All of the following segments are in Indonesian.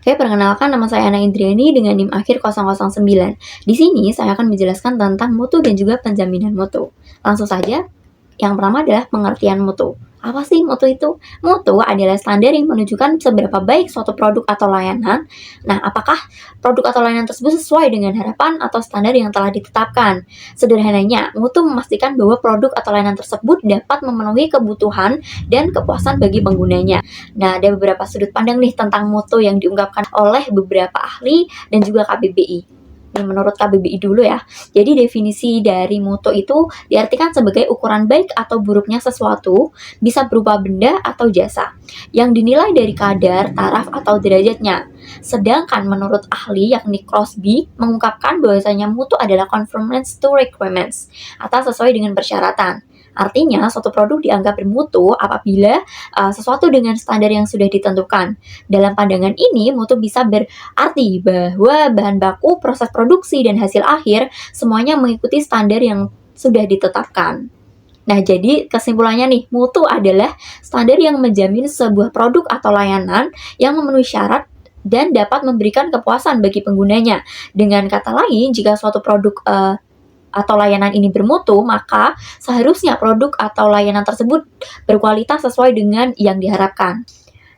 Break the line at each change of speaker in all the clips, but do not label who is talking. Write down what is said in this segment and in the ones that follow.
Oke, perkenalkan nama saya Ana Indriani dengan NIM akhir 009. Di sini saya akan menjelaskan tentang mutu dan juga penjaminan mutu. Langsung saja, yang pertama adalah pengertian mutu. Apa sih mutu itu? Mutu adalah standar yang menunjukkan seberapa baik suatu produk atau layanan. Nah, apakah produk atau layanan tersebut sesuai dengan harapan atau standar yang telah ditetapkan? Sederhananya, mutu memastikan bahwa produk atau layanan tersebut dapat memenuhi kebutuhan dan kepuasan bagi penggunanya. Nah, ada beberapa sudut pandang nih tentang mutu yang diungkapkan oleh beberapa ahli dan juga KBBI. Ini menurut KBBI dulu ya. Jadi definisi dari mutu itu diartikan sebagai ukuran baik atau buruknya sesuatu, bisa berupa benda atau jasa, yang dinilai dari kadar, taraf, atau derajatnya. Sedangkan menurut ahli yakni Crosby mengungkapkan bahwasanya mutu adalah conformance to requirements atau sesuai dengan persyaratan. Artinya, suatu produk dianggap bermutu apabila sesuatu dengan standar yang sudah ditentukan. Dalam pandangan ini, mutu bisa berarti bahwa bahan baku, proses produksi, dan hasil akhir semuanya mengikuti standar yang sudah ditetapkan. Nah, jadi kesimpulannya nih, mutu adalah standar yang menjamin sebuah produk atau layanan yang memenuhi syarat dan dapat memberikan kepuasan bagi penggunanya. Dengan kata lain, jika suatu produk atau layanan ini bermutu, maka seharusnya produk atau layanan tersebut berkualitas sesuai dengan yang diharapkan.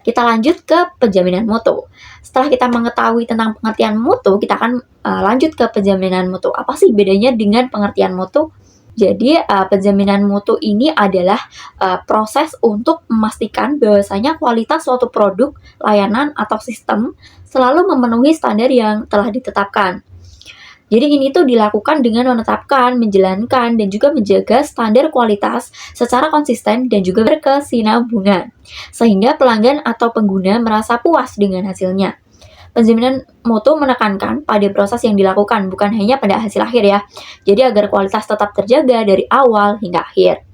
Kita lanjut ke penjaminan mutu. Setelah kita mengetahui tentang pengertian mutu, kita akan lanjut ke penjaminan mutu. Apa sih bedanya dengan pengertian mutu? Jadi, penjaminan mutu ini adalah proses untuk memastikan bahwasanya kualitas suatu produk, layanan, atau sistem selalu memenuhi standar yang telah ditetapkan. Jadi ini tuh dilakukan dengan menetapkan, menjalankan, dan juga menjaga standar kualitas secara konsisten dan juga berkesinambungan, sehingga pelanggan atau pengguna merasa puas dengan hasilnya. Penjaminan mutu menekankan pada proses yang dilakukan, bukan hanya pada hasil akhir ya. Jadi agar kualitas tetap terjaga dari awal hingga akhir.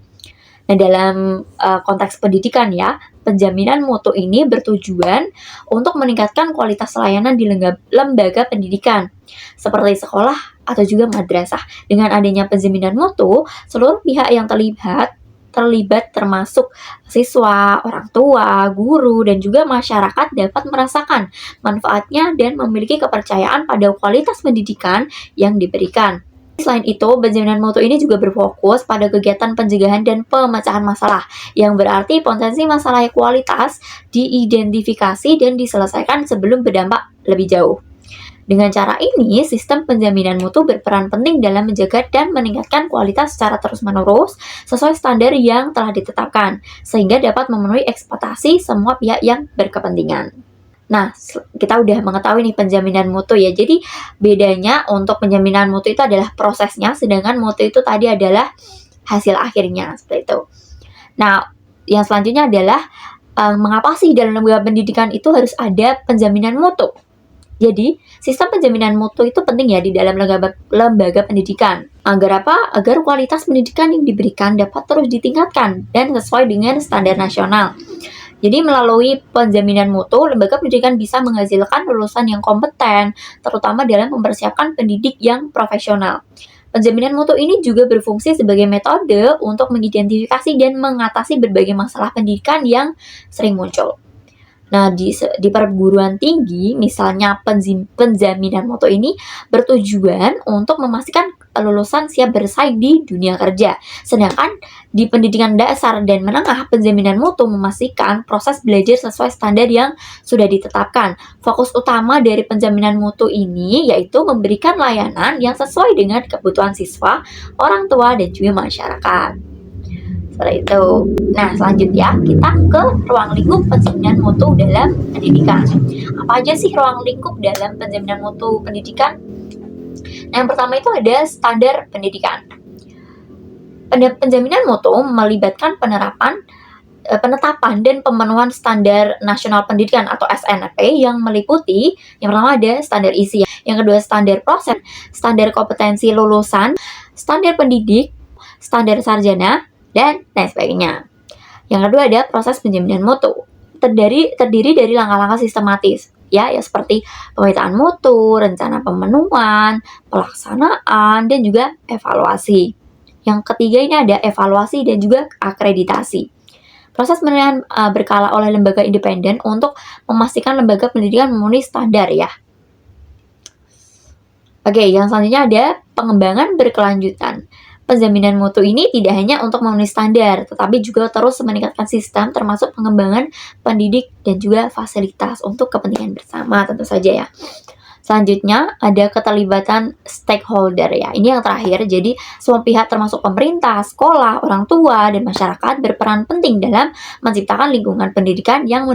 Nah, dalam konteks pendidikan ya, penjaminan mutu ini bertujuan untuk meningkatkan kualitas layanan di lembaga pendidikan, seperti sekolah atau juga madrasah. Dengan adanya penjaminan mutu, seluruh pihak yang terlibat termasuk siswa, orang tua, guru, dan juga masyarakat dapat merasakan manfaatnya dan memiliki kepercayaan pada kualitas pendidikan yang diberikan. Selain itu, penjaminan mutu ini juga berfokus pada kegiatan pencegahan dan pemecahan masalah, yang berarti potensi masalah kualitas diidentifikasi dan diselesaikan sebelum berdampak lebih jauh. Dengan cara ini, sistem penjaminan mutu berperan penting dalam menjaga dan meningkatkan kualitas secara terus-menerus sesuai standar yang telah ditetapkan, sehingga dapat memenuhi ekspektasi semua pihak yang berkepentingan. Nah, kita udah mengetahui nih penjaminan mutu ya. Jadi, bedanya untuk penjaminan mutu itu adalah prosesnya, sedangkan mutu itu tadi adalah hasil akhirnya, seperti itu. Nah, yang selanjutnya adalah mengapa sih dalam lembaga pendidikan itu harus ada penjaminan mutu? Jadi, sistem penjaminan mutu itu penting ya di dalam lembaga pendidikan. Agar apa? Agar kualitas pendidikan yang diberikan dapat terus ditingkatkan dan sesuai dengan standar nasional. Jadi melalui penjaminan mutu, lembaga pendidikan bisa menghasilkan lulusan yang kompeten, terutama dalam mempersiapkan pendidik yang profesional. Penjaminan mutu ini juga berfungsi sebagai metode untuk mengidentifikasi dan mengatasi berbagai masalah pendidikan yang sering muncul. Nah, di perguruan tinggi, misalnya penjaminan mutu ini bertujuan untuk memastikan lulusan siap bersaing di dunia kerja. Sedangkan di pendidikan dasar dan menengah, penjaminan mutu memastikan proses belajar sesuai standar yang sudah ditetapkan. Fokus utama dari penjaminan mutu ini yaitu memberikan layanan yang sesuai dengan kebutuhan siswa, orang tua, dan juga masyarakat. Seperti itu. Nah, selanjutnya kita ke ruang lingkup penjaminan mutu dalam pendidikan. Apa aja sih ruang lingkup dalam penjaminan mutu pendidikan? Nah, yang pertama itu ada standar pendidikan. Penjaminan mutu melibatkan penetapan dan pemenuhan standar nasional pendidikan atau SNP yang meliputi, yang pertama ada standar isi, yang kedua standar proses, standar kompetensi lulusan, standar pendidik, standar sarjana, dan lain sebagainya. Yang kedua ada proses penjaminan mutu. Terdiri dari langkah-langkah sistematis, ya seperti pemetaan mutu, rencana pemenuhan, pelaksanaan, dan juga evaluasi. Yang ketiga ini ada evaluasi dan juga akreditasi. Proses penilaian berkala oleh lembaga independen untuk memastikan lembaga pendidikan memenuhi standar ya. Oke, yang selanjutnya ada pengembangan berkelanjutan. Penjaminan mutu ini tidak hanya untuk memenuhi standar, tetapi juga terus meningkatkan sistem termasuk pengembangan pendidik dan juga fasilitas untuk kepentingan bersama tentu saja ya. Selanjutnya ada keterlibatan stakeholder ya. Ini yang terakhir. Jadi semua pihak termasuk pemerintah, sekolah, orang tua, dan masyarakat berperan penting dalam menciptakan lingkungan pendidikan yang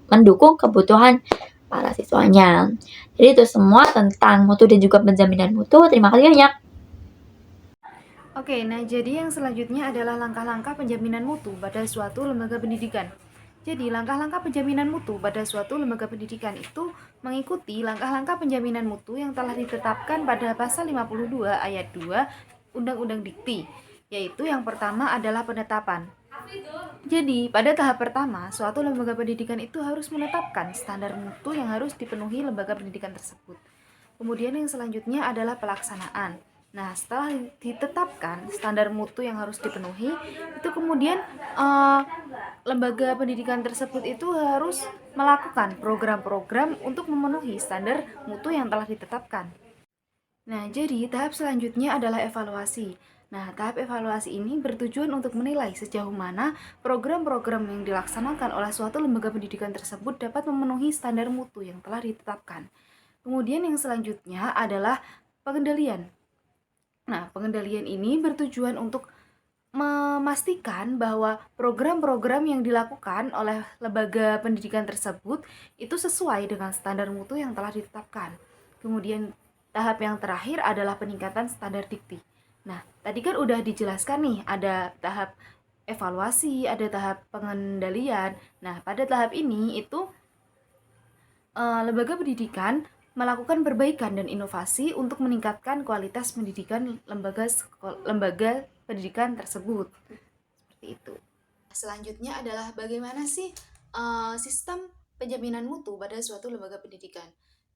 mendukung kebutuhan para siswanya. Jadi itu semua tentang mutu dan juga penjaminan mutu. Terima kasih banyak.
Oke, nah jadi yang selanjutnya adalah langkah-langkah penjaminan mutu pada suatu lembaga pendidikan. Jadi, langkah-langkah penjaminan mutu pada suatu lembaga pendidikan itu mengikuti langkah-langkah penjaminan mutu yang telah ditetapkan pada pasal 52 ayat 2 Undang-Undang Dikti, yaitu yang pertama adalah penetapan. Jadi, pada tahap pertama, suatu lembaga pendidikan itu harus menetapkan standar mutu yang harus dipenuhi lembaga pendidikan tersebut. Kemudian yang selanjutnya adalah pelaksanaan. Nah, setelah ditetapkan standar mutu yang harus dipenuhi, itu kemudian lembaga pendidikan tersebut itu harus melakukan program-program untuk memenuhi standar mutu yang telah ditetapkan. Nah, jadi tahap selanjutnya adalah evaluasi. Nah, tahap evaluasi ini bertujuan untuk menilai sejauh mana program-program yang dilaksanakan oleh suatu lembaga pendidikan tersebut dapat memenuhi standar mutu yang telah ditetapkan. Kemudian yang selanjutnya adalah pengendalian. Nah, pengendalian ini bertujuan untuk memastikan bahwa program-program yang dilakukan oleh lembaga pendidikan tersebut itu sesuai dengan standar mutu yang telah ditetapkan. Kemudian tahap yang terakhir adalah peningkatan standar dikti. Nah, tadi kan udah dijelaskan nih, ada tahap evaluasi, ada tahap pengendalian. Nah, pada tahap ini itu lembaga pendidikan melakukan perbaikan dan inovasi untuk meningkatkan kualitas pendidikan lembaga pendidikan tersebut. Seperti itu. Selanjutnya adalah bagaimana sih sistem penjaminan mutu pada suatu lembaga pendidikan.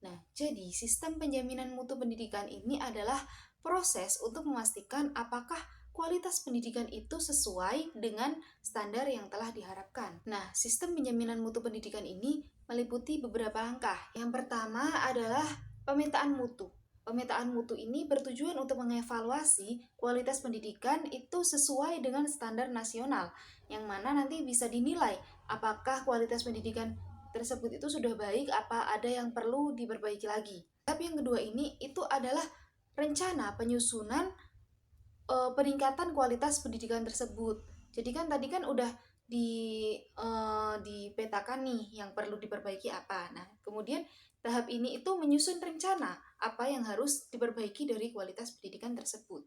Nah, jadi sistem penjaminan mutu pendidikan ini adalah proses untuk memastikan apakah kualitas pendidikan itu sesuai dengan standar yang telah diharapkan. Nah, sistem penjaminan mutu pendidikan ini meliputi beberapa langkah. Yang pertama adalah pemetaan mutu. Pemetaan mutu ini bertujuan untuk mengevaluasi kualitas pendidikan itu sesuai dengan standar nasional, yang mana nanti bisa dinilai apakah kualitas pendidikan tersebut itu sudah baik, apa ada yang perlu diperbaiki lagi. Tapi yang kedua ini itu adalah rencana penyusunan peningkatan kualitas pendidikan tersebut. Jadi kan tadi kan udah dipetakan nih yang perlu diperbaiki apa. Nah, kemudian tahap ini itu menyusun rencana apa yang harus diperbaiki dari kualitas pendidikan tersebut.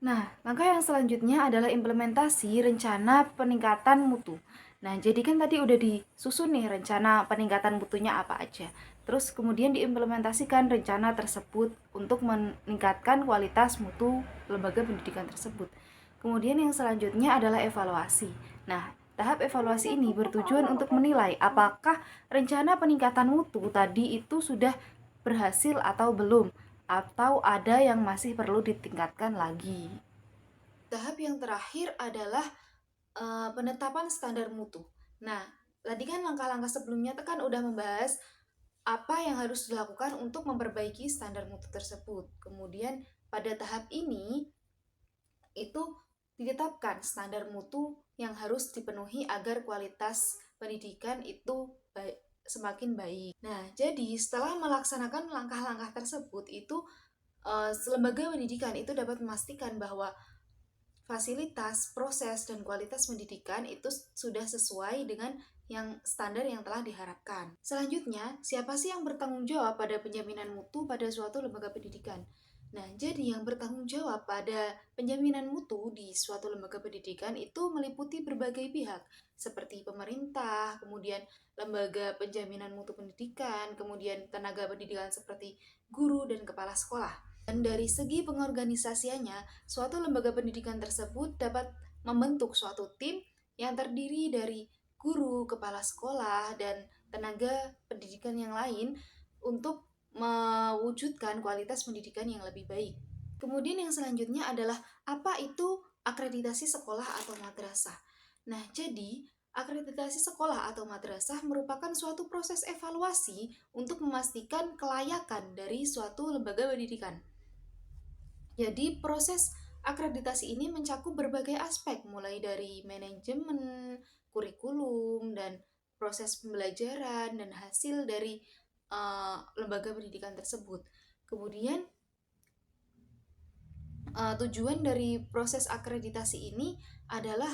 Nah, langkah yang selanjutnya adalah implementasi rencana peningkatan mutu. Nah, jadi kan tadi udah disusun nih rencana peningkatan mutunya apa aja. Terus kemudian diimplementasikan rencana tersebut untuk meningkatkan kualitas mutu lembaga pendidikan tersebut. Kemudian yang selanjutnya adalah evaluasi. Nah, tahap evaluasi ini bertujuan untuk menilai apakah rencana peningkatan mutu tadi itu sudah berhasil atau belum, atau ada yang masih perlu ditingkatkan lagi. Tahap yang terakhir adalah penetapan standar mutu. Nah, tadi kan langkah-langkah sebelumnya kan udah membahas apa yang harus dilakukan untuk memperbaiki standar mutu tersebut. Kemudian pada tahap ini itu ditetapkan standar mutu yang harus dipenuhi agar kualitas pendidikan itu semakin baik. Nah, jadi setelah melaksanakan langkah-langkah tersebut itu lembaga pendidikan itu dapat memastikan bahwa fasilitas, proses, dan kualitas pendidikan itu sudah sesuai dengan yang standar yang telah diharapkan. Selanjutnya, siapa sih yang bertanggung jawab pada penjaminan mutu pada suatu lembaga pendidikan? Nah, jadi yang bertanggung jawab pada penjaminan mutu di suatu lembaga pendidikan itu meliputi berbagai pihak, seperti pemerintah, kemudian lembaga penjaminan mutu pendidikan, kemudian tenaga pendidikan seperti guru dan kepala sekolah. Dan dari segi pengorganisasiannya, suatu lembaga pendidikan tersebut dapat membentuk suatu tim yang terdiri dari guru, kepala sekolah, dan tenaga pendidikan yang lain untuk mewujudkan kualitas pendidikan yang lebih baik. Kemudian yang selanjutnya adalah apa itu akreditasi sekolah atau madrasah. Nah, jadi akreditasi sekolah atau madrasah merupakan suatu proses evaluasi untuk memastikan kelayakan dari suatu lembaga pendidikan. Jadi, proses akreditasi ini mencakup berbagai aspek, mulai dari manajemen, kurikulum, dan proses pembelajaran dan hasil dari lembaga pendidikan tersebut. Kemudian, tujuan dari proses akreditasi ini adalah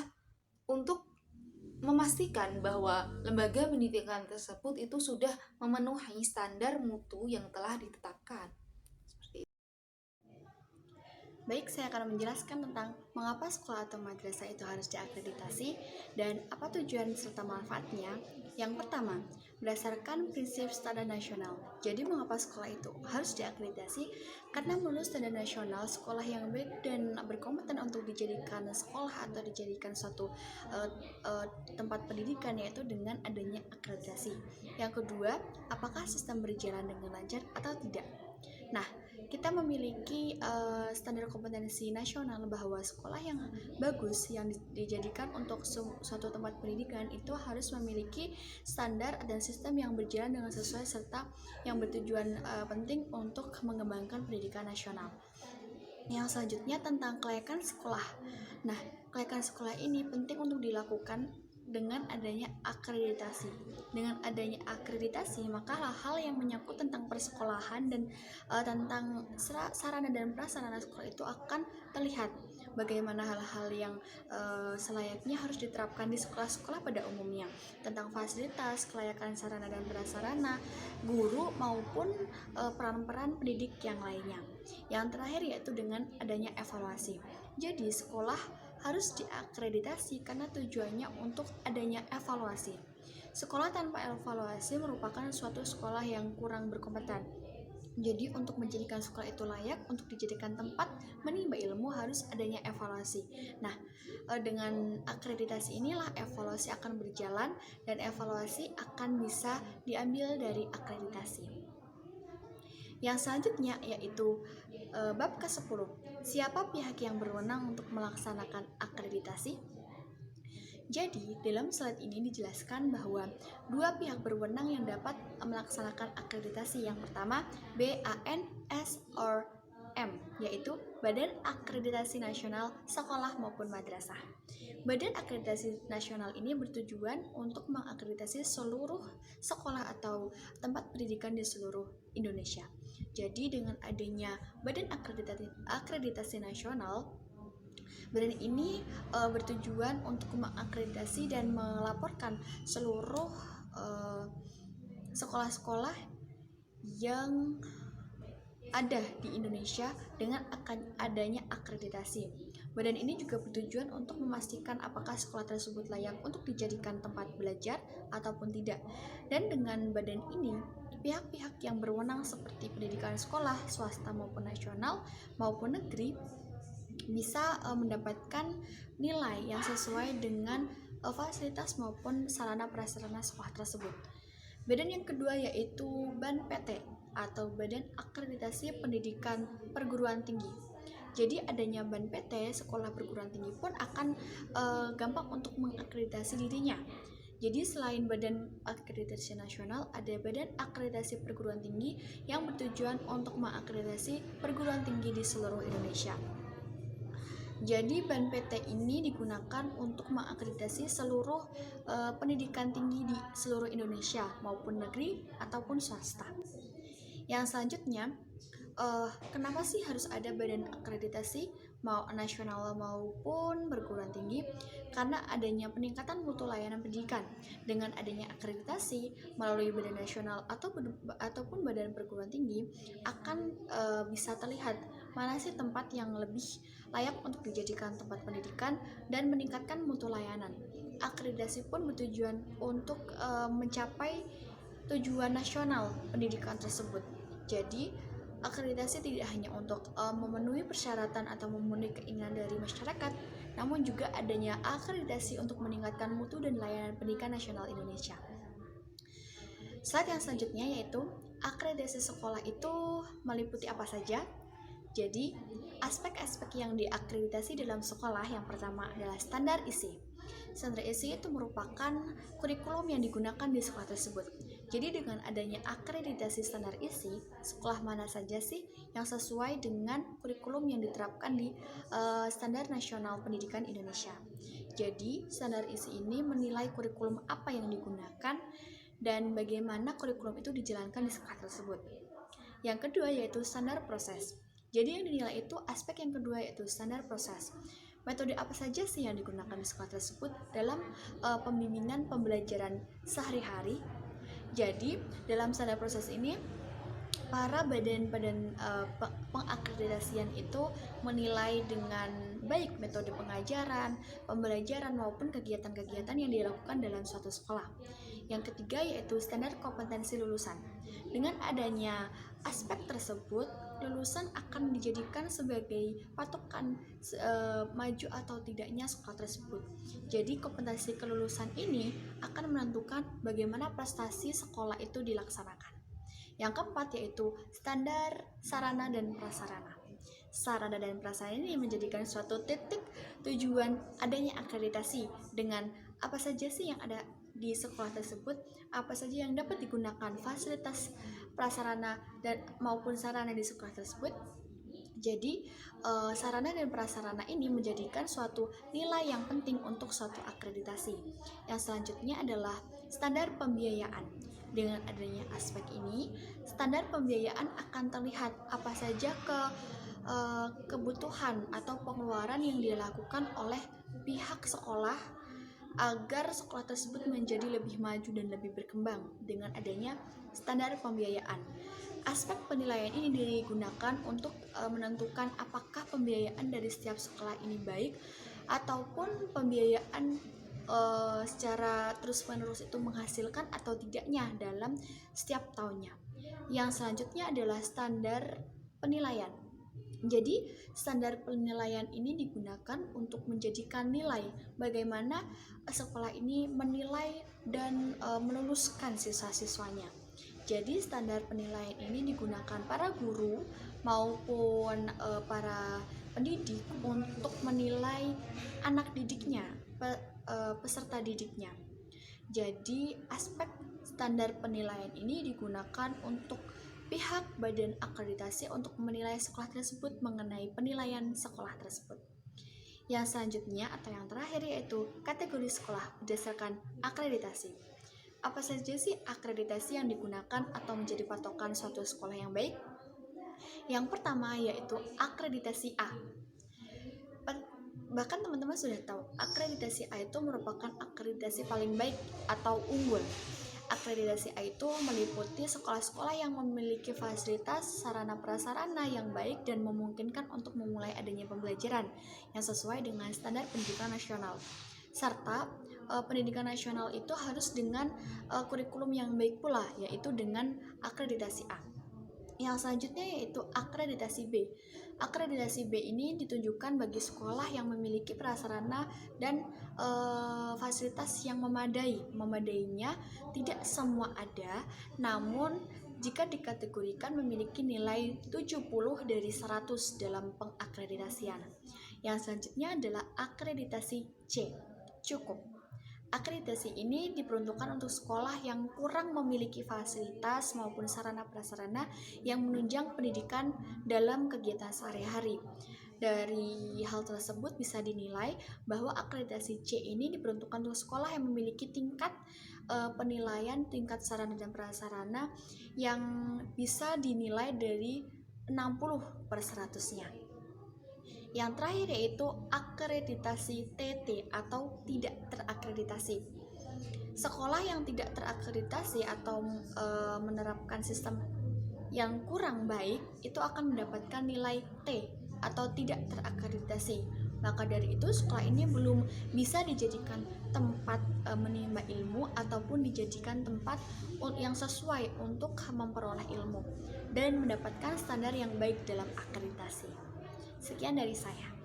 untuk memastikan bahwa lembaga pendidikan tersebut itu sudah memenuhi standar mutu yang telah ditetapkan.
Baik, saya akan menjelaskan tentang mengapa sekolah atau madrasah itu harus diakreditasi dan apa tujuan serta manfaatnya. Yang pertama, berdasarkan prinsip standar nasional. Jadi mengapa sekolah itu harus diakreditasi? Karena menurut standar nasional, sekolah yang baik dan berkompeten untuk dijadikan sekolah atau dijadikan suatu tempat pendidikan yaitu dengan adanya akreditasi. Yang kedua, apakah sistem berjalan dengan lancar atau tidak? Nah, kita memiliki standar kompetensi nasional bahwa sekolah yang bagus yang dijadikan untuk suatu tempat pendidikan itu harus memiliki standar dan sistem yang berjalan dengan sesuai serta yang bertujuan penting untuk mengembangkan pendidikan nasional. Yang selanjutnya tentang kelayakan sekolah. Nah, kelayakan sekolah ini penting untuk dilakukan dengan adanya akreditasi. Dengan adanya akreditasi, maka hal-hal yang menyangkut tentang persekolahan dan tentang sarana dan prasarana sekolah itu akan terlihat. Bagaimana hal-hal yang selayaknya harus diterapkan di sekolah-sekolah pada umumnya, tentang fasilitas, kelayakan sarana dan prasarana, guru maupun peran-peran pendidik yang lainnya. Yang terakhir yaitu dengan adanya evaluasi. Jadi sekolah harus diakreditasi karena tujuannya untuk adanya evaluasi. Sekolah tanpa evaluasi merupakan suatu sekolah yang kurang berkompeten. Jadi untuk menjadikan sekolah itu layak untuk dijadikan tempat menimba ilmu harus adanya evaluasi. Nah, dengan akreditasi inilah evaluasi akan berjalan dan evaluasi akan bisa diambil dari akreditasi. Yang selanjutnya yaitu bab ke-10. Siapa pihak yang berwenang untuk melaksanakan akreditasi? Jadi, dalam slide ini dijelaskan bahwa dua pihak berwenang yang dapat melaksanakan akreditasi. Yang pertama, BANSORM, yaitu Badan Akreditasi Nasional Sekolah maupun Madrasah. Badan Akreditasi Nasional ini bertujuan untuk mengakreditasi seluruh sekolah atau tempat pendidikan di seluruh Indonesia. Jadi dengan adanya Badan Akreditasi Nasional, badan ini bertujuan untuk mengakreditasi dan melaporkan seluruh sekolah-sekolah yang ada di Indonesia dengan akan adanya akreditasi. Badan ini juga bertujuan untuk memastikan apakah sekolah tersebut layak untuk dijadikan tempat belajar ataupun tidak. Dan dengan badan ini, pihak-pihak yang berwenang seperti pendidikan sekolah, swasta maupun nasional maupun negeri bisa mendapatkan nilai yang sesuai dengan fasilitas maupun sarana prasarana sekolah tersebut. Badan yang kedua yaitu BANPT atau Badan Akreditasi Pendidikan Perguruan Tinggi. Jadi adanya BANPT, sekolah perguruan tinggi pun akan gampang untuk mengakreditasi dirinya. Jadi selain Badan Akreditasi Nasional, ada Badan Akreditasi Perguruan Tinggi yang bertujuan untuk mengakreditasi perguruan tinggi di seluruh Indonesia. Jadi BANPT ini digunakan untuk mengakreditasi seluruh pendidikan tinggi di seluruh Indonesia maupun negeri ataupun swasta. Yang selanjutnya, kenapa sih harus ada badan akreditasi mau nasional maupun perguruan tinggi? Karena adanya peningkatan mutu layanan pendidikan. Dengan adanya akreditasi melalui badan nasional ataupun badan perguruan tinggi akan bisa terlihat mana sih tempat yang lebih layak untuk dijadikan tempat pendidikan dan meningkatkan mutu layanan. Akreditasi pun bertujuan untuk mencapai tujuan nasional pendidikan tersebut. Jadi akreditasi tidak hanya untuk memenuhi persyaratan atau memenuhi keinginan dari masyarakat, namun juga adanya akreditasi untuk meningkatkan mutu dan layanan pendidikan nasional Indonesia. Slide yang selanjutnya yaitu akreditasi sekolah itu meliputi apa saja. Jadi aspek-aspek yang diakreditasi dalam sekolah yang pertama adalah standar isi. Standar ISI itu merupakan kurikulum yang digunakan di sekolah tersebut. Jadi dengan adanya akreditasi standar ISI, sekolah mana saja sih yang sesuai dengan kurikulum yang diterapkan di Standar Nasional Pendidikan Indonesia. Jadi standar ISI ini menilai kurikulum apa yang digunakan dan bagaimana kurikulum itu dijalankan di sekolah tersebut. Yang kedua yaitu standar proses. Jadi yang dinilai itu aspek yang kedua yaitu standar proses. Metode apa saja sih yang digunakan di sekolah tersebut dalam pembimbingan pembelajaran sehari-hari? Jadi dalam standar proses ini para badan-badan pengakreditasian itu menilai dengan baik metode pengajaran, pembelajaran maupun kegiatan-kegiatan yang dilakukan dalam suatu sekolah. Yang ketiga yaitu standar kompetensi lulusan. Dengan adanya aspek tersebut, lulusan akan dijadikan sebagai patokan maju atau tidaknya sekolah tersebut. Jadi kompetensi kelulusan ini akan menentukan bagaimana prestasi sekolah itu dilaksanakan. Yang keempat yaitu standar sarana dan prasarana. Sarana dan prasarana ini menjadikan suatu titik tujuan adanya akreditasi dengan apa saja sih yang ada di sekolah tersebut, apa saja yang dapat digunakan fasilitas prasarana dan maupun sarana di sekolah tersebut. Jadi sarana dan prasarana ini menjadikan suatu nilai yang penting untuk suatu akreditasi. Yang selanjutnya adalah standar pembiayaan. Dengan adanya aspek ini, standar pembiayaan akan terlihat apa saja kebutuhan atau pengeluaran yang dilakukan oleh pihak sekolah agar sekolah tersebut menjadi lebih maju dan lebih berkembang dengan adanya standar pembiayaan. Aspek penilaian ini digunakan untuk menentukan apakah pembiayaan dari setiap sekolah ini baik ataupun pembiayaan secara terus-menerus itu menghasilkan atau tidaknya dalam setiap tahunnya. Yang selanjutnya adalah standar penilaian. Jadi standar penilaian ini digunakan untuk menjadikan nilai bagaimana sekolah ini menilai dan meluluskan siswa-siswanya. Jadi standar penilaian ini digunakan para guru maupun para pendidik untuk menilai anak didiknya, peserta didiknya. Jadi aspek standar penilaian ini digunakan untuk pihak badan akreditasi untuk menilai sekolah tersebut mengenai penilaian sekolah tersebut. Yang selanjutnya atau yang terakhir yaitu kategori sekolah berdasarkan akreditasi. Apa saja sih akreditasi yang digunakan atau menjadi patokan suatu sekolah yang baik? Yang pertama yaitu akreditasi A. Bahkan teman-teman sudah tahu, akreditasi A itu merupakan akreditasi paling baik atau unggul. Akreditasi A itu meliputi sekolah-sekolah yang memiliki fasilitas sarana prasarana yang baik dan memungkinkan untuk memulai adanya pembelajaran yang sesuai dengan standar pendidikan nasional. Serta pendidikan nasional itu harus dengan kurikulum yang baik pula, yaitu dengan akreditasi A. Yang selanjutnya yaitu akreditasi B. Akreditasi B ini ditunjukkan bagi sekolah yang memiliki prasarana dan fasilitas yang memadai. Memadainya tidak semua ada, namun jika dikategorikan memiliki nilai 70 dari 100 dalam pengakreditasian. Yang selanjutnya adalah akreditasi C. Cukup. Akreditasi ini diperuntukkan untuk sekolah yang kurang memiliki fasilitas maupun sarana-prasarana yang menunjang pendidikan dalam kegiatan sehari-hari. Dari hal tersebut bisa dinilai bahwa akreditasi C ini diperuntukkan untuk sekolah yang memiliki tingkat penilaian tingkat sarana dan prasarana yang bisa dinilai dari 60/100-nya. Yang terakhir yaitu akreditasi TT atau tidak terakreditasi. Sekolah yang tidak terakreditasi atau menerapkan sistem yang kurang baik itu akan mendapatkan nilai T atau tidak terakreditasi. Maka dari itu sekolah ini belum bisa dijadikan tempat menimba ilmu ataupun dijadikan tempat yang sesuai untuk memperoleh ilmu dan mendapatkan standar yang baik dalam akreditasi. Sekian dari saya.